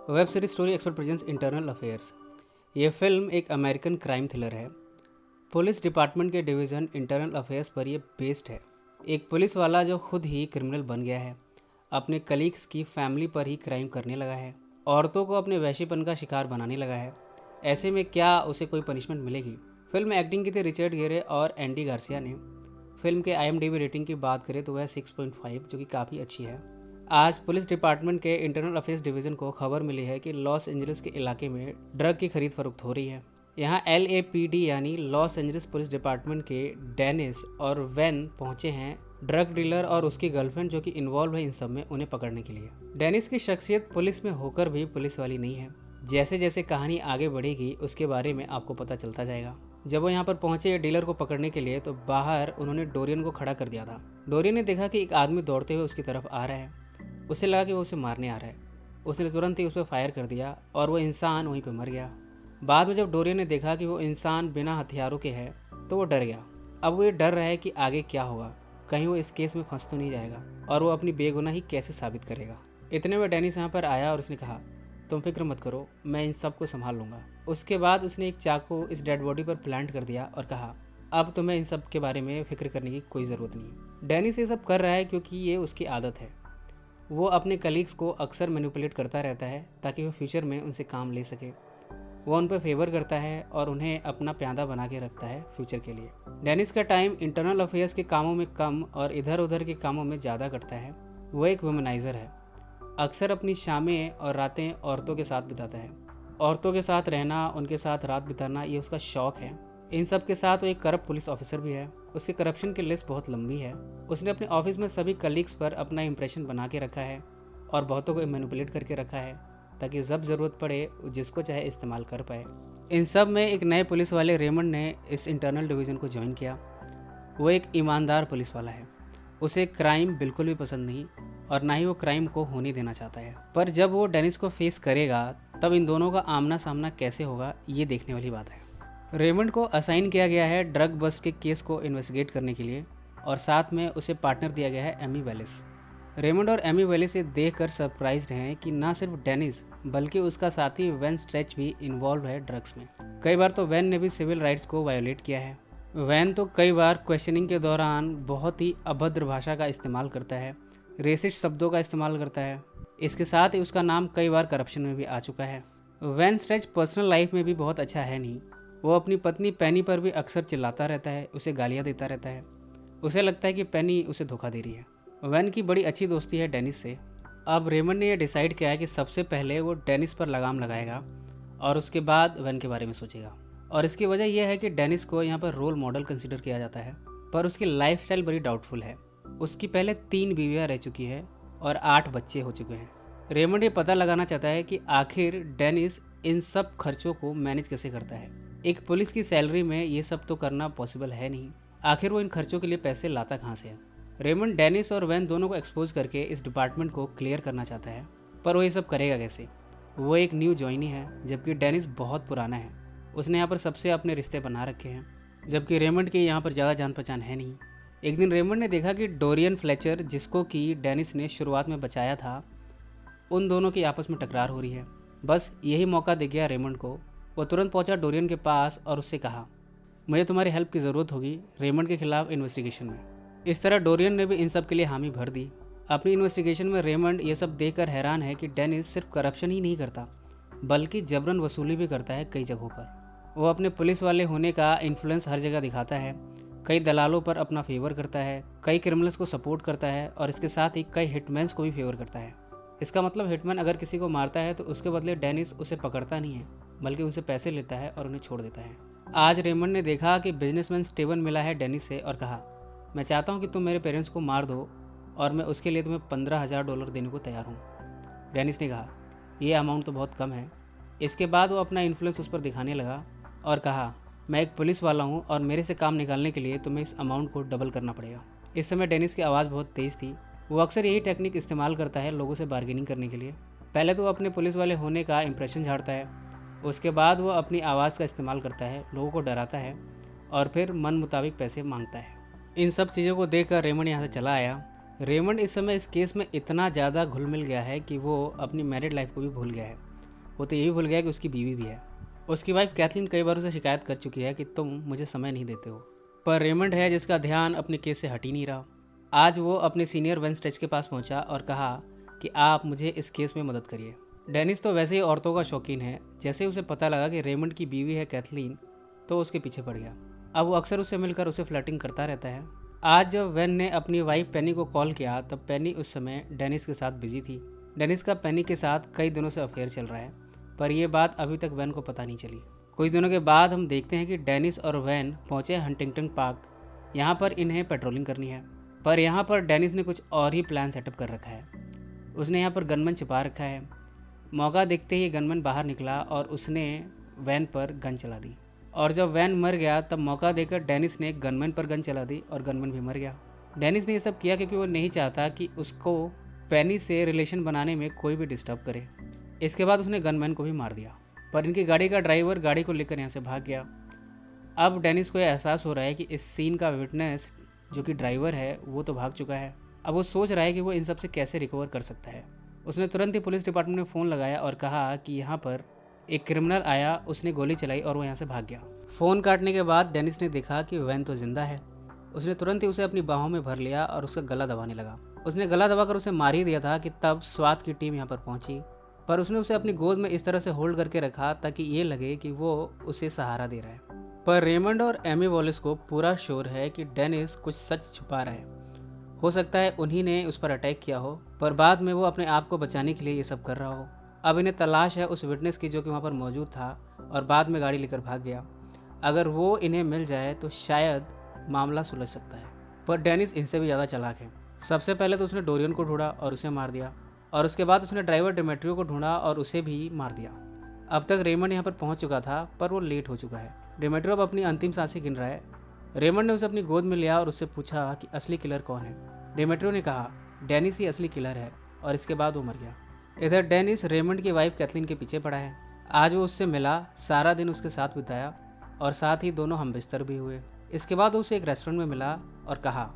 Web series story expert presents internal affairs. ये film एक American crime thriller है। Police department के division internal affairs पर यह बेस्ड है। एक पुलिस वाला जो खुद ही क्रिमिनल बन गया है, अपने कलीग्स की फैमिली पर ही क्राइम करने लगा है, औरतों को अपने वैश्यपन का शिकार बनाने लगा है। ऐसे में क्या उसे कोई पनिशमेंट मिलेगी? फिल्म में एक्टिंग की थी रिचर्ड गेरे और एंडी गार्सिया ने। फिल्म के IMDb रेटिंग की बात करें तो वह 6.5 जो कि काफ़ी अच्छी है। आज पुलिस डिपार्टमेंट के इंटरनल अफेयर्स डिवीज़न को खबर मिली है कि लॉस एंजलिस के इलाके में ड्रग की खरीद फरोख्त हो रही है। यहाँ LAPD यानी लॉस एंजलिस पुलिस डिपार्टमेंट के डेनिस और वेन पहुंचे हैं ड्रग डीलर और उसकी गर्लफ्रेंड जो कि इन्वॉल्व है इन सब में, उन्हें पकड़ने के लिए। डेनिस की शख्सियत पुलिस में होकर भी पुलिस वाली नहीं है। जैसे जैसे कहानी आगे बढ़ेगी उसके बारे में आपको पता चलता जाएगा। जब वो यहाँ पर पहुंचे डीलर को पकड़ने के लिए तो बाहर उन्होंने डोरियन को खड़ा कर दिया था। डोरियन ने देखा कि एक आदमी दौड़ते हुए उसकी तरफ आ रहा है। उसे लगा कि वो उसे मारने आ रहा है। उसने तुरंत ही उस पर फायर कर दिया और वो इंसान वहीं पर मर गया। बाद में जब डोरियन ने देखा कि वो इंसान बिना हथियारों के है तो वो डर गया। अब वो ये डर रहा है कि आगे क्या होगा, कहीं वो इस केस में फंस तो नहीं जाएगा और वो अपनी बेगुनाही कैसे साबित करेगा। इतने में डेनिस यहाँ पर आया और उसने कहा, तुम फिक्र मत करो, मैं इन सब को संभाल लूँगा। उसके बाद उसने एक चाकू इस डेड बॉडी पर प्लांट कर दिया और कहा, अब तुम्हें इन सब के बारे में फिक्र करने की कोई ज़रूरत नहीं। डेनिस ये सब कर रहा है क्योंकि ये उसकी आदत है। वो अपने कलीग्स को अक्सर मैनिपुलेट करता रहता है ताकि वो फ्यूचर में उनसे काम ले सके। वो उन पर फेवर करता है और उन्हें अपना प्यादा बना के रखता है फ्यूचर के लिए। डेनिस का टाइम इंटरनल अफेयर्स के कामों में कम और इधर उधर के कामों में ज़्यादा करता है। वो एक वुमनाइज़र है। अक्सर अपनी शामें और रातें औरतों के साथ बिताता है। औरतों के साथ रहना, उनके साथ रात बिताना, ये उसका शौक़ है। इन सब के साथ वो एक करप्ट पुलिस ऑफिसर भी है। उसकी करप्शन की लिस्ट बहुत लंबी है। उसने अपने ऑफिस में सभी कलीग्स पर अपना इंप्रेशन बना के रखा है और बहुतों को मैनिपुलेट करके रखा है ताकि जब ज़रूरत पड़े जिसको चाहे इस्तेमाल कर पाए। इन सब में एक नए पुलिस वाले रेमंड ने इस इंटरनल डिवीज़न को ज्वाइन किया। वो एक ईमानदार पुलिस वाला है। उसे क्राइम बिल्कुल भी पसंद नहीं और ना ही वो क्राइम को होने देना चाहता है। पर जब वो डेनिस को फेस करेगा तब इन दोनों का आमना सामना कैसे होगा, ये देखने वाली बात है। रेमंड को असाइन किया गया है ड्रग बस्ट के केस को इन्वेस्टिगेट करने के लिए और साथ में उसे पार्टनर दिया गया है एमी वेलिस। रेमंड और एमी वेलिस ये देखकर सरप्राइज्ड हैं कि ना सिर्फ डेनिस बल्कि उसका साथी वैन स्ट्रेच भी इन्वॉल्व है ड्रग्स में। कई बार तो वैन ने भी सिविल राइट्स को वायोलेट किया है। वैन तो कई बार क्वेश्चनिंग के दौरान बहुत ही अभद्र भाषा का इस्तेमाल करता है, रेसिस्ट शब्दों का इस्तेमाल करता है। इसके साथ ही उसका नाम कई बार करप्शन में भी आ चुका है। वैन स्ट्रेच पर्सनल लाइफ में भी बहुत अच्छा है नहीं। वो अपनी पत्नी पेनी पर भी अक्सर चिल्लाता रहता है, उसे गालियाँ देता रहता है। उसे लगता है कि पेनी उसे धोखा दे रही है। वैन की बड़ी अच्छी दोस्ती है डेनिस से। अब रेमंड ने यह डिसाइड किया है कि सबसे पहले वो डेनिस पर लगाम लगाएगा और उसके बाद वैन के बारे में सोचेगा। और इसकी वजह यह है कि डेनिस को यहाँ पर रोल मॉडल कंसिडर किया जाता है, पर उसकी लाइफस्टाइल बड़ी डाउटफुल है। उसकी पहले 3 बीवियाँ रह चुकी है और 8 बच्चे हो चुके हैं। रेमंड ये पता लगाना चाहता है कि आखिर डेनिस इन सब खर्चों को मैनेज कैसे करता है। एक पुलिस की सैलरी में ये सब तो करना पॉसिबल है नहीं। आखिर वो इन खर्चों के लिए पैसे लाता कहाँ से है? रेमंड डेनिस और वैन दोनों को एक्सपोज करके इस डिपार्टमेंट को क्लियर करना चाहता है, पर वो ये सब करेगा कैसे? वो एक न्यू ज्वाइनी है जबकि डेनिस बहुत पुराना है। उसने यहाँ पर सबसे अपने रिश्ते बना रखे हैं, जबकि रेमंड की यहाँ पर ज़्यादा जान पहचान है नहीं। एक दिन रेमंड ने देखा कि डोरियन फ्लेचर, जिसको कि डेनिस ने शुरुआत में बचाया था, उन दोनों की आपस में टकरार हो रही है। बस यही मौका दे गया रेमंड को। वो तुरंत पहुंचा डोरियन के पास और उससे कहा, मुझे तुम्हारी हेल्प की ज़रूरत होगी रेमंड के खिलाफ इन्वेस्टिगेशन में। इस तरह डोरियन ने भी इन सब के लिए हामी भर दी। अपनी इन्वेस्टिगेशन में रेमंड ये सब देखकर हैरान है कि डेनिस सिर्फ करप्शन ही नहीं करता बल्कि जबरन वसूली भी करता है कई जगहों पर। वो अपने पुलिस वाले होने का इन्फ्लुएंस हर जगह दिखाता है, कई दलालों पर अपना फेवर करता है, कई क्रिमिनल्स को सपोर्ट करता है और इसके साथ ही कई हिटमैन्स को भी फेवर करता है। इसका मतलब हिटमैन अगर किसी को मारता है तो उसके बदले डेनिस उसे पकड़ता नहीं है बल्कि उनसे पैसे लेता है और उन्हें छोड़ देता है। आज रेमंड ने देखा कि बिजनेसमैन स्टीवन मिला है डेनिस से और कहा, मैं चाहता हूँ कि तुम मेरे पेरेंट्स को मार दो और मैं उसके लिए तुम्हें $15,000 देने को तैयार हूँ। डेनिस ने कहा, यह अमाउंट तो बहुत कम है। इसके बाद वो अपना इन्फ्लुएंस उस पर दिखाने लगा और कहा, मैं एक पुलिस वाला हूँ और मेरे से काम निकालने के लिए तुम्हें इस अमाउंट को डबल करना पड़ेगा। इस समय डेनिस की आवाज़ बहुत तेज़ थी। वो अक्सर यही टेक्निक इस्तेमाल करता है लोगों से बार्गेनिंग करने के लिए। पहले तो वो अपने पुलिस वाले होने का इंप्रेशन झाड़ता है, उसके बाद वो अपनी आवाज़ का इस्तेमाल करता है, लोगों को डराता है और फिर मन मुताबिक पैसे मांगता है। इन सब चीज़ों को देखकर रेमंड यहाँ से चला आया। रेमंड इस समय इस केस में इतना ज़्यादा घुल मिल गया है कि वो अपनी मैरिड लाइफ को भी भूल गया है। वो तो ये भी भूल गया कि उसकी बीवी भी है। उसकी वाइफ कैथलीन कई बार उसे शिकायत कर चुकी है कि तुम मुझे समय नहीं देते हो, पर रेमंड है जिसका ध्यान अपने केस से हट ही नहीं रहा। आज वो अपने सीनियर वेन स्टेच के पास पहुंचा और कहा कि आप मुझे इस केस में मदद करिए। डेनिस तो वैसे ही औरतों का शौकीन है, जैसे ही उसे पता लगा कि रेमंड की बीवी है कैथलीन, तो उसके पीछे पड़ गया। अब वो अक्सर उससे मिलकर उसे फ्लर्टिंग करता रहता है। आज जब वेन ने अपनी वाइफ पेनी को कॉल किया तब पेनी उस समय डेनिस के साथ बिजी थी। डेनिस का पेनी के साथ कई दिनों से अफेयर चल रहा है, पर यह बात अभी तक वेन को पता नहीं चली। कुछ दिनों के बाद हम देखते हैं कि डेनिस और वेन पहुंचे हंटिंगटन पार्क। यहाँ पर इन्हें पेट्रोलिंग करनी है, पर यहाँ पर डेनिस ने कुछ और ही प्लान सेटअप कर रखा है। उसने यहाँ पर गनमैन छिपा रखा है। मौका देखते ही गनमैन बाहर निकला और उसने वैन पर गन चला दी, और जब वैन मर गया तब मौका देकर डेनिस ने गनमैन पर गन चला दी और गनमैन भी मर गया। डेनिस ने ये सब किया क्योंकि वो नहीं चाहता कि उसको पेनी से रिलेशन बनाने में कोई भी डिस्टर्ब करे। इसके बाद उसने गनमैन को भी मार दिया, पर इनकी गाड़ी का ड्राइवर गाड़ी को लेकर यहाँ से भाग गया। अब डेनिस को यह एहसास हो रहा है कि इस सीन का विटनेस जो कि ड्राइवर है वो तो भाग चुका है। अब वो सोच रहा है कि वो इन सब से कैसे रिकवर कर सकता है। उसने तुरंत ही पुलिस डिपार्टमेंट में फ़ोन लगाया और कहा कि यहाँ पर एक क्रिमिनल आया, उसने गोली चलाई और वो यहाँ से भाग गया। फ़ोन काटने के बाद डेनिस ने देखा कि वैन तो जिंदा है। उसने तुरंत ही उसे अपनी बाहों में भर लिया और उसका गला दबाने लगा। उसने गला दबाकर उसे मार ही दिया था कि तब स्वात की टीम यहाँ पर पहुंची, पर उसने उसे अपनी गोद में इस तरह से होल्ड करके रखा ताकि ये लगे कि वो उसे सहारा दे रहा है। पर रेमंड और एमी वॉलिस को पूरा श्योर है कि डेनिस कुछ सच छुपा रहा है। हो सकता है उन्हीं ने उस पर अटैक किया हो, पर बाद में वो अपने आप को बचाने के लिए ये सब कर रहा हो। अब इन्हें तलाश है उस विटनेस की जो कि वहाँ पर मौजूद था और बाद में गाड़ी लेकर भाग गया। अगर वो इन्हें मिल जाए तो शायद मामला सुलझ सकता है। पर डेनिस इनसे भी ज़्यादा चालाक है। सबसे पहले तो उसने डोरियन को ढूंढा और उसे मार दिया, और उसके बाद उसने ड्राइवर डिमेट्रियो को ढूंढा और उसे भी मार दिया। अब तक रेमंड यहाँ पर पहुँच चुका था, पर वो लेट हो चुका है। डिमेट्रियो अब अपनी अंतिम सांसें गिन रहा है। रेमंड ने उसे अपनी गोद में लिया और उससे पूछा कि असली किलर कौन है। डिमेट्रियो ने कहा डेनिस ही असली किलर है, और इसके बाद वो मर गया। इधर डेनिस रेमंड की वाइफ कैथलीन के पीछे पड़ा है। आज वो उससे मिला, सारा दिन उसके साथ बिताया और साथ ही दोनों हम बिस्तर भी हुए। इसके बाद वो उसे एक रेस्टोरेंट में मिला और कहा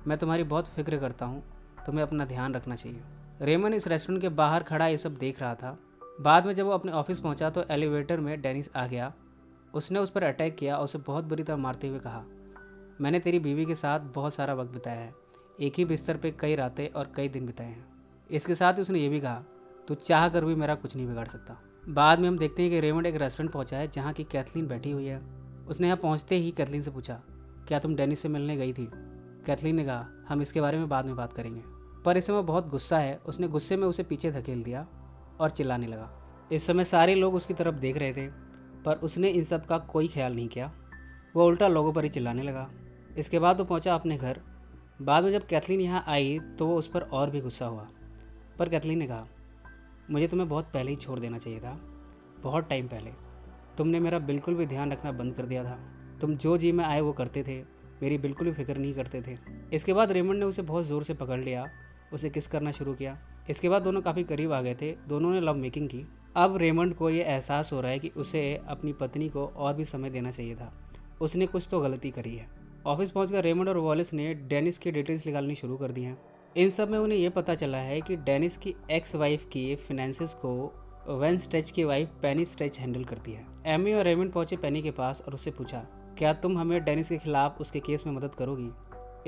मैं तुम्हारी बहुत फिक्र करता हूँ, तुम्हें अपना ध्यान रखना चाहिए। रेमंड इस रेस्टोरेंट के बाहर खड़ा ये सब देख रहा था। बाद में जब वो अपने ऑफिस पहुंचा तो एलिवेटर में डेनिस आ गया। उसने उस पर अटैक किया और उसे बहुत बुरी तरह मारते हुए कहा मैंने तेरी बीवी के साथ बहुत सारा वक्त बिताया है, एक ही बिस्तर पे कई रातें और कई दिन बिताए हैं। इसके साथ ही उसने ये भी कहा तू चाह कर भी मेरा कुछ नहीं बिगाड़ सकता। बाद में हम देखते हैं कि रेमंड एक रेस्टोरेंट पहुंचा है जहाँ की कैथलीन बैठी हुई है। उसने यहाँ पहुँचते ही कैथलीन से पूछा क्या तुम डेनिस से मिलने गई थी। कैथलीन ने कहा हम इसके बारे में बाद में बात करेंगे, पर इस समय बहुत गुस्सा है। उसने गुस्से में उसे पीछे धकेल दिया और चिल्लाने लगा। इस समय सारे लोग उसकी तरफ देख रहे थे, पर उसने इन सब का कोई ख्याल नहीं किया। वो उल्टा लोगों पर ही चिल्लाने लगा। इसके बाद वो पहुंचा अपने घर। बाद में जब कैथलीन यहाँ आई तो वो उस पर और भी गुस्सा हुआ, पर कैथलीन ने कहा मुझे तुम्हें बहुत पहले ही छोड़ देना चाहिए था, बहुत टाइम पहले। तुमने मेरा बिल्कुल भी ध्यान रखना बंद कर दिया था। तुम जो जी में आए वो करते थे, मेरी बिल्कुल भी फिक्र नहीं करते थे। इसके बाद रेमंड ने उसे बहुत ज़ोर से पकड़ लिया, उसे किस करना शुरू किया। इसके बाद दोनों काफ़ी करीब आ गए थे, दोनों ने लव मेकिंग की। अब रेमंड को ये एहसास हो रहा है कि उसे अपनी पत्नी को और भी समय देना चाहिए था। उसने कुछ तो गलती करी है। ऑफिस पहुंचकर रेमंड और वॉलिस ने डेनिस की डिटेल्स निकालनी शुरू कर दी हैं। इन सब में उन्हें यह पता चला है कि डेनिस की एक्स वाइफ की फिनेंसेस को वेन स्ट्रेच की वाइफ पेनी स्ट्रेच हैंडल करती है। एमी और रेमंड पहुंचे पेनी के पास और उससे पूछा क्या तुम हमें डेनिस के खिलाफ उसके केस में मदद करोगी।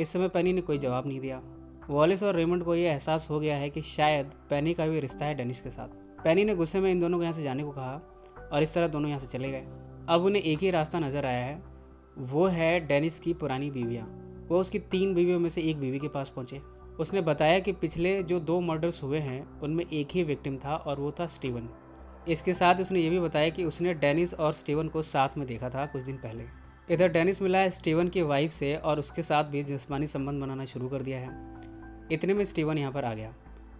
इस समय पेनी ने कोई जवाब नहीं दिया। वॉलिस और रेमंड को यह एहसास हो गया है कि शायद पेनी का भी रिश्ता है डेनिस के साथ। पेनी ने गुस्से में इन दोनों को यहाँ से जाने को कहा और इस तरह दोनों यहाँ से चले गए। अब उन्हें एक ही रास्ता नजर आया है, वो है डेनिस की पुरानी बीवियाँ। वो उसकी 3 बीवियों में से एक बीवी के पास पहुँचे। उसने बताया कि पिछले जो 2 मर्डर्स हुए हैं उनमें एक ही विक्टिम था और वो था स्टीवन। इसके साथ उसने ये भी बताया कि उसने डेनिस और स्टीवन को साथ में देखा था कुछ दिन पहले। इधर डेनिस मिला है स्टीवन की वाइफ से और उसके साथ भी जिस्मानी संबंध बनाना शुरू कर दिया है। इतने में स्टीवन यहाँ पर आ गया।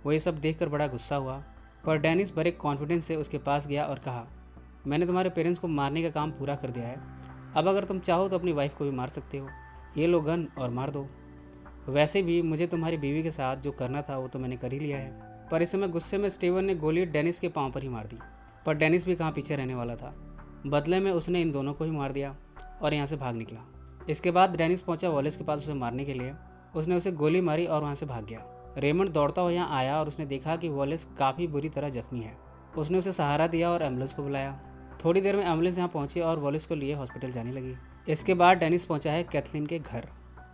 वो ये सब देखकर बड़ा गुस्सा हुआ, पर डेनिस बड़े कॉन्फिडेंस से उसके पास गया और कहा मैंने तुम्हारे पेरेंट्स को मारने का काम पूरा कर दिया है, अब अगर तुम चाहो तो अपनी वाइफ को भी मार सकते हो। ये लो गन और मार दो। वैसे भी मुझे तुम्हारी बीवी के साथ जो करना था वो तो मैंने कर ही लिया है। पर इस समय गुस्से में स्टीवन ने गोली डेनिस के पाँव पर ही मार दी, पर डेनिस भी कहाँ पीछे रहने वाला था। बदले में उसने इन दोनों को ही मार दिया और यहाँ से भाग निकला। इसके बाद डेनिस पहुंचा वॉलिस के पास उसे मारने के लिए। उसने उसे गोली मारी और वहाँ से भाग गया। रेमंड दौड़ता हुआ यहाँ आया और उसने देखा कि वॉलिस काफ़ी बुरी तरह जख्मी है। उसने उसे सहारा दिया और एम्बुलेंस को बुलाया। थोड़ी देर में एम्बुलेंस यहाँ पहुंची और वॉलिस को लिए हॉस्पिटल जाने लगी। इसके बाद डेनिस पहुंचा है कैथलीन के घर।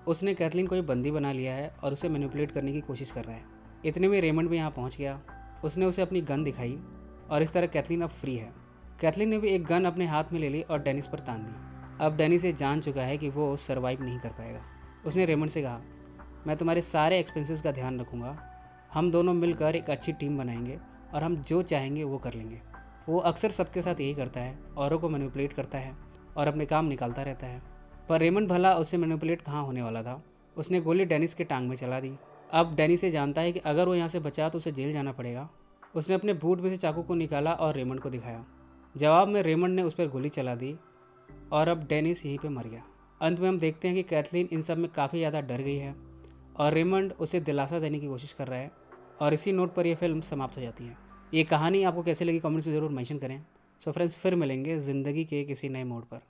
उसने कैथलीन को बंदी बना लिया है और उसे मैनिपुलेट करने की कोशिश कर रहा है। इतने में रेमंड भी यहाँ पहुँच गया। उसने उसे अपनी गन दिखाई और इस तरह कैथलीन अब फ्री है। कैथलीन ने भी एक गन अपने हाथ में ले ली और डेनिस पर तान दी। अब डेनिस ये जान चुका है कि वो सर्वाइव नहीं कर पाएगा। उसने रेमंड से कहा, मैं तुम्हारे सारे एक्सपेंसेस का ध्यान रखूँगा, हम दोनों मिलकर एक अच्छी टीम बनाएंगे और हम जो चाहेंगे वो कर लेंगे। वो अक्सर सबके साथ यही करता है, औरों को मैनिपुलेट करता है और अपने काम निकालता रहता है। पर रेमंड भला उससे मैनिपुलेट कहाँ होने वाला था। उसने गोली डेनिस के टांग में चला दी। अब डेनिस ये जानता है कि अगर वो यहाँ से बचा तो उसे जेल जाना पड़ेगा। उसने अपने बूट में से चाकू को निकाला और रेमंड को दिखाया। जवाब में रेमंड ने उस पर गोली चला दी और अब डेनिस यहीं पे मर गया। अंत में हम देखते हैं कि कैथलीन इन सब में काफ़ी ज़्यादा डर गई है और रेमंड उसे दिलासा देने की कोशिश कर रहा है। और इसी नोट पर यह फिल्म समाप्त हो जाती है। ये कहानी आपको कैसी लगी कमेंट्स में ज़रूर मेंशन करें। सो फ्रेंड्स, फिर मिलेंगे ज़िंदगी के किसी नए मोड़ पर।